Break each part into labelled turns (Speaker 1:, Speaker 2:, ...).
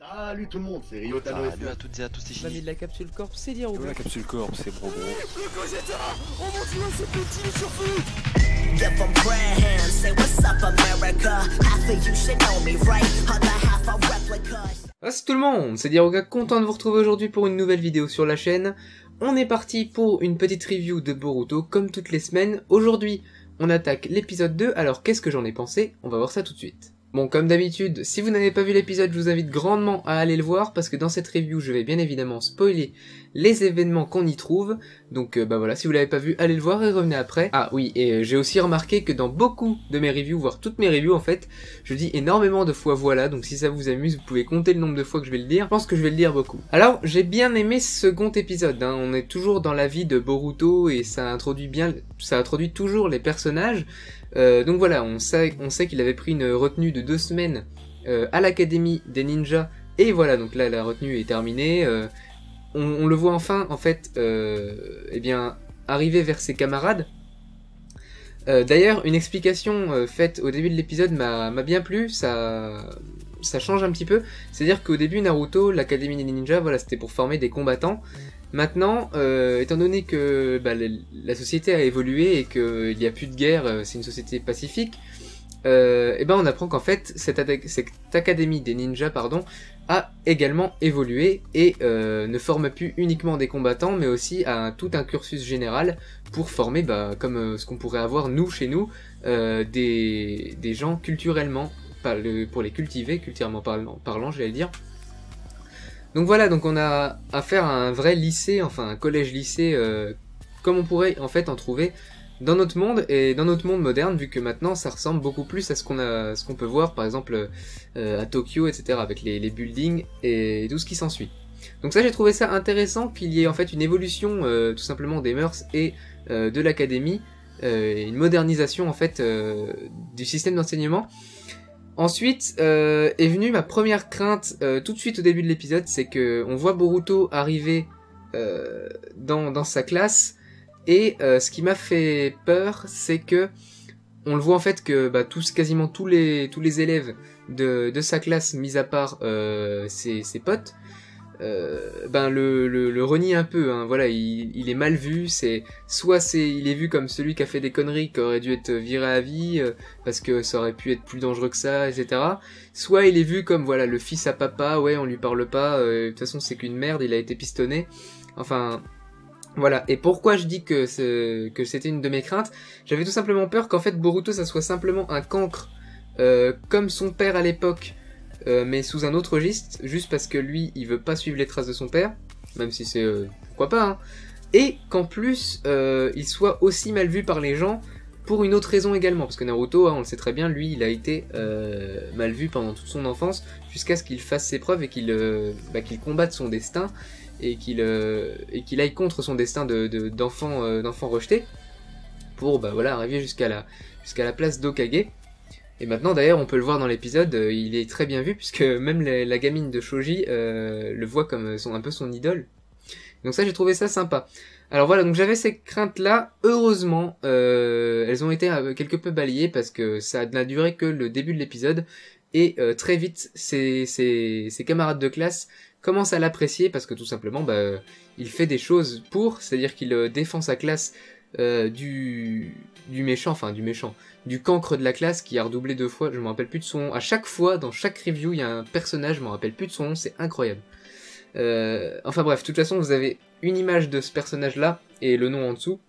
Speaker 1: Salut tout le monde, c'est Ryotano.
Speaker 2: Salut à toutes et à tous, c'est
Speaker 3: L'ami
Speaker 2: Shinji.
Speaker 3: de la capsule corp, c'est dire
Speaker 2: La capsule corps, c'est Bro.
Speaker 1: Le Gogeta. Oh mon dieu, c'est petit sur foot.
Speaker 4: Give them grand say what's up America. Half of you should know me, right? Other half are replicas.
Speaker 3: Salut tout le monde, c'est Diaroga, content de vous retrouver aujourd'hui pour une nouvelle vidéo sur la chaîne. On est parti pour une petite review de Boruto, comme toutes les semaines. Aujourd'hui, on attaque l'épisode 2, alors qu'est-ce que j'en ai pensé? On va voir ça tout de suite. Bon, comme d'habitude, si vous n'avez pas vu l'épisode, je vous invite grandement à aller le voir, parce que dans cette review, je vais bien évidemment spoiler les événements qu'on y trouve. Donc bah voilà, si vous l'avez pas vu, allez le voir et revenez après. Ah oui, et j'ai aussi remarqué que dans beaucoup de mes reviews, voire toutes mes reviews en fait, je dis énormément de fois voilà, donc si ça vous amuse, vous pouvez compter le nombre de fois que je vais le dire. Je pense que je vais le dire beaucoup. Alors, j'ai bien aimé ce second épisode, hein. On est toujours dans la vie de Boruto et ça introduit toujours les personnages. Donc voilà, on sait qu'il avait pris une retenue de 2 semaines à l'académie des ninjas, et voilà, donc là la retenue est terminée. On le voit enfin, en fait, eh bien, arriver vers ses camarades. D'ailleurs, une explication faite au début de l'épisode m'a bien plu, ça change un petit peu. C'est-à-dire qu'au début, Naruto, l'académie des ninjas, voilà, c'était pour former des combattants. Maintenant, étant donné que la société a évolué et qu'il n'y a plus de guerre, c'est une société pacifique, et ben on apprend qu'en fait cette académie des ninjas a également évolué et ne forme plus uniquement des combattants, mais aussi tout un cursus général pour former, comme ce qu'on pourrait avoir nous chez nous, des gens culturellement, pour les cultiver, culturellement parlant, j'allais dire. Donc voilà, donc on a affaire à un vrai lycée, enfin un collège-lycée, comme on pourrait en fait en trouver dans notre monde, et dans notre monde moderne, vu que maintenant ça ressemble beaucoup plus à ce qu'on peut voir par exemple à Tokyo, etc., avec les buildings et tout ce qui s'ensuit. Donc ça, j'ai trouvé ça intéressant qu'il y ait en fait une évolution tout simplement des mœurs et de l'académie, une modernisation en fait du système d'enseignement. Ensuite est venue ma première crainte tout de suite au début de l'épisode, c'est que on voit Boruto arriver dans sa classe, et ce qui m'a fait peur, c'est que on le voit en fait que quasiment tous les élèves de sa classe, mis à part ses potes, le renie un peu, hein. Voilà, il est mal vu, il est vu comme celui qui a fait des conneries, qui aurait dû être viré à vie, parce que ça aurait pu être plus dangereux que ça, etc. Soit il est vu comme, voilà, le fils à papa, ouais, on lui parle pas, de toute façon c'est qu'une merde, il a été pistonné, enfin... Voilà, et pourquoi je dis que c'était une de mes craintes? J'avais tout simplement peur qu'en fait Boruto ça soit simplement un cancre, comme son père à l'époque, mais sous un autre registre, juste parce que lui il veut pas suivre les traces de son père, même si c'est pourquoi pas, hein. Et qu'en plus il soit aussi mal vu par les gens pour une autre raison également, parce que Naruto, hein, on le sait très bien, lui il a été mal vu pendant toute son enfance, jusqu'à ce qu'il fasse ses preuves et qu'il combatte son destin, et qu'il aille contre son destin d'enfant rejeté, pour voilà, arriver jusqu'à la place d'Hokage. Et maintenant d'ailleurs on peut le voir dans l'épisode, il est très bien vu, puisque même la gamine de Shoji le voit comme un peu son idole. Donc ça, j'ai trouvé ça sympa. Alors voilà, donc j'avais ces craintes là, heureusement elles ont été quelque peu balayées, parce que ça n'a duré que le début de l'épisode, et très vite ses camarades de classe commence à l'apprécier, parce que tout simplement il fait des choses c'est-à-dire qu'il défend sa classe du cancre de la classe, qui a redoublé 2 fois, je me rappelle plus de son nom. À chaque fois, dans chaque review, il y a un personnage, je me rappelle plus de son nom, c'est incroyable. Enfin bref, de toute façon, vous avez une image de ce personnage-là, et le nom en dessous.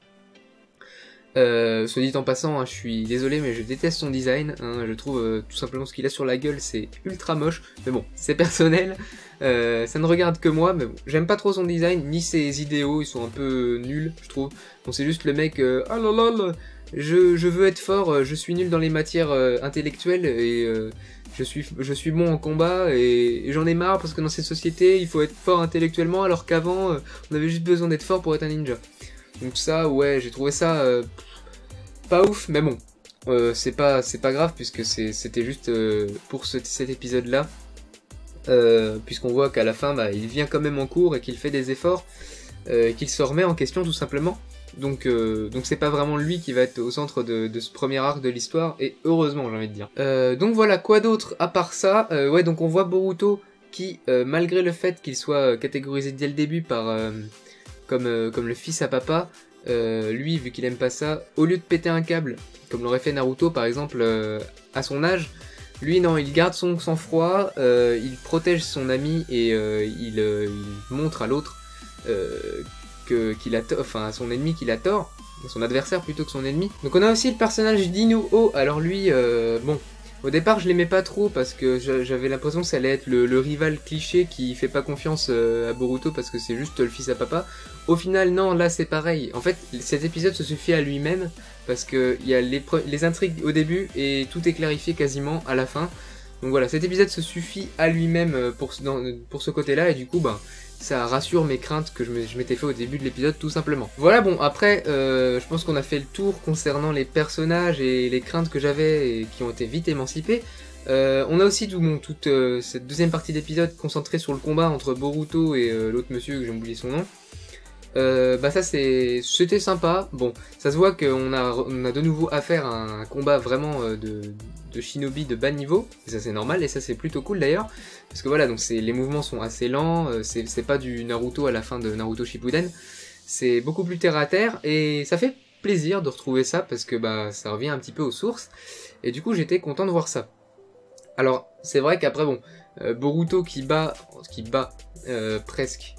Speaker 3: Soit dit en passant, hein, je suis désolé, mais je déteste son design, hein. Je trouve tout simplement ce qu'il a sur la gueule, c'est ultra moche, mais bon, c'est personnel, ça ne regarde que moi, mais bon, j'aime pas trop son design, ni ses idéaux, ils sont un peu nuls, je trouve. Bon, c'est juste le mec, ah là là, je veux être fort, je suis nul dans les matières intellectuelles, et je suis bon en combat, et j'en ai marre, parce que dans cette société, il faut être fort intellectuellement, alors qu'avant, on avait juste besoin d'être fort pour être un ninja. Donc ça, ouais, j'ai trouvé ça pas ouf, mais bon, c'est pas grave, puisque c'était juste pour cet épisode-là, puisqu'on voit qu'à la fin, il vient quand même en cours et qu'il fait des efforts, qu'il se remet en question tout simplement. Donc c'est pas vraiment lui qui va être au centre de ce premier arc de l'histoire, et heureusement, j'ai envie de dire. Donc voilà, quoi d'autre à part ça? Ouais, donc on voit Boruto qui, malgré le fait qu'il soit catégorisé dès le début comme le fils à papa, lui, vu qu'il aime pas ça, au lieu de péter un câble, comme l'aurait fait Naruto par exemple à son âge, lui non, il garde son sang-froid, il protège son ami et il montre à l'autre qu'il a enfin à son ennemi qu'il a tort, son adversaire plutôt que son ennemi. Donc on a aussi le personnage d'Inuo. Alors lui, bon, au départ je l'aimais pas trop parce que j'avais l'impression que ça allait être le rival cliché qui fait pas confiance à Boruto parce que c'est juste le fils à papa. Au final non, là c'est pareil. En fait cet épisode se suffit à lui-même parce que il y a les intrigues au début et tout est clarifié quasiment à la fin. Donc voilà, cet épisode se suffit à lui-même pour ce côté-là et du coup ben ça rassure mes craintes que je m'étais fait au début de l'épisode tout simplement. Voilà, bon après je pense qu'on a fait le tour concernant les personnages et les craintes que j'avais et qui ont été vite émancipées. On a aussi toute cette deuxième partie d'épisode concentrée sur le combat entre Boruto et l'autre monsieur que j'ai oublié son nom. Bah ça c'était sympa. Bon, ça se voit qu'on a de nouveau affaire à un combat vraiment de shinobi de bas niveau, et ça c'est normal, et ça c'est plutôt cool d'ailleurs, parce que voilà, donc les mouvements sont assez lents, c'est pas du Naruto à la fin de Naruto Shippuden, c'est beaucoup plus terre à terre, et ça fait plaisir de retrouver ça, parce que bah ça revient un petit peu aux sources, et du coup j'étais content de voir ça. Alors c'est vrai qu'après bon, Boruto qui bat presque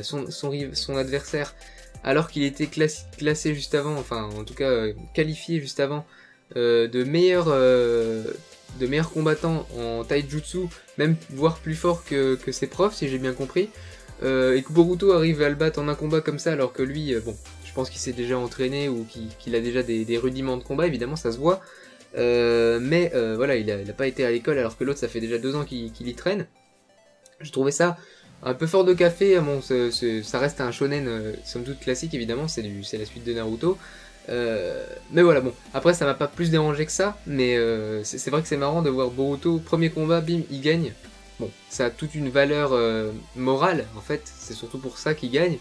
Speaker 3: son adversaire alors qu'il était classé juste avant, enfin en tout cas qualifié juste avant de meilleur combattant en taijutsu, même voire plus fort que ses profs si j'ai bien compris, et que Boruto arrive à le battre en un combat comme ça alors que lui, bon, je pense qu'il s'est déjà entraîné ou qu'il a déjà des rudiments de combat, évidemment ça se voit, mais voilà, il a pas été à l'école alors que l'autre ça fait déjà 2 ans qu'il y traîne. Je trouvais ça un peu fort de café. Bon, ça reste un shonen somme toute classique évidemment, c'est la suite de Naruto. Mais voilà, bon, après ça m'a pas plus dérangé que ça, mais c'est vrai que c'est marrant de voir Boruto, premier combat, bim, il gagne. Bon, ça a toute une valeur morale en fait, c'est surtout pour ça qu'il gagne.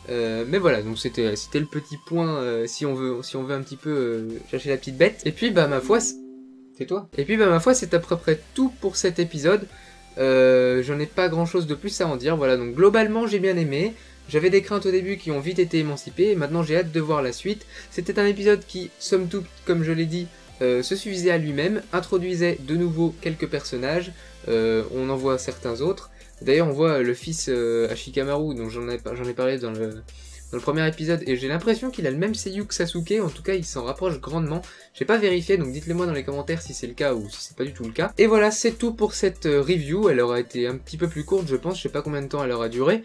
Speaker 3: Mais voilà, donc c'était le petit point si on veut un petit peu chercher la petite bête. Et puis bah ma foi, c'est toi. Et puis bah ma foi, c'est à peu près tout pour cet épisode. J'en ai pas grand chose de plus à en dire, voilà, donc globalement j'ai bien aimé. J'avais des craintes au début qui ont vite été émancipées, et maintenant j'ai hâte de voir la suite. C'était un épisode qui, somme toute, comme je l'ai dit, se suffisait à lui-même, introduisait de nouveau quelques personnages, on en voit certains autres. D'ailleurs on voit le fils Ashikamaru, dont j'en ai parlé dans le premier épisode, et j'ai l'impression qu'il a le même seiyuu que Sasuke, en tout cas il s'en rapproche grandement. J'ai pas vérifié, donc dites-le moi dans les commentaires si c'est le cas ou si c'est pas du tout le cas. Et voilà, c'est tout pour cette review, elle aura été un petit peu plus courte je pense, je sais pas combien de temps elle aura duré.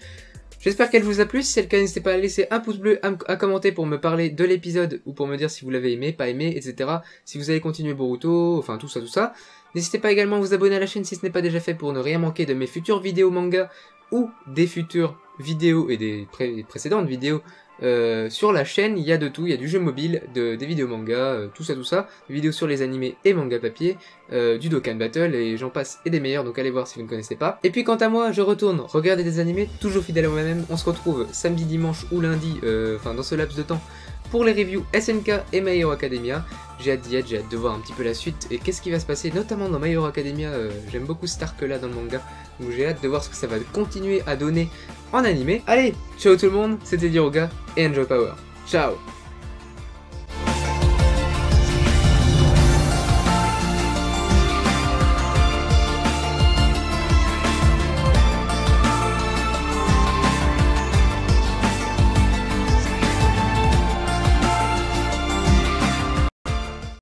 Speaker 3: J'espère qu'elle vous a plu, si c'est le cas n'hésitez pas à laisser un pouce bleu, à commenter pour me parler de l'épisode, ou pour me dire si vous l'avez aimé, pas aimé, etc. Si vous allez continuer Boruto, enfin tout ça. N'hésitez pas également à vous abonner à la chaîne si ce n'est pas déjà fait pour ne rien manquer de mes futures vidéos manga, ou des futures vidéos et des précédentes vidéos sur la chaîne. Il y a de tout, il y a du jeu mobile, des vidéos manga, tout ça, des vidéos sur les animés et manga papier, du Dokkan Battle et j'en passe et des meilleurs, donc allez voir si vous ne connaissez pas. Et puis quant à moi, je retourne regarder des animés, toujours fidèle à moi-même. On se retrouve samedi, dimanche ou lundi, enfin dans ce laps de temps, pour les reviews SNK et My Hero Academia. J'ai hâte d'y être, j'ai hâte de voir un petit peu la suite et qu'est-ce qui va se passer, notamment dans My Hero Academia. J'aime beaucoup cet arc là dans le manga, donc j'ai hâte de voir ce que ça va continuer à donner en animé. Allez, ciao tout le monde, c'était Diroga et Enjoy Power. Ciao.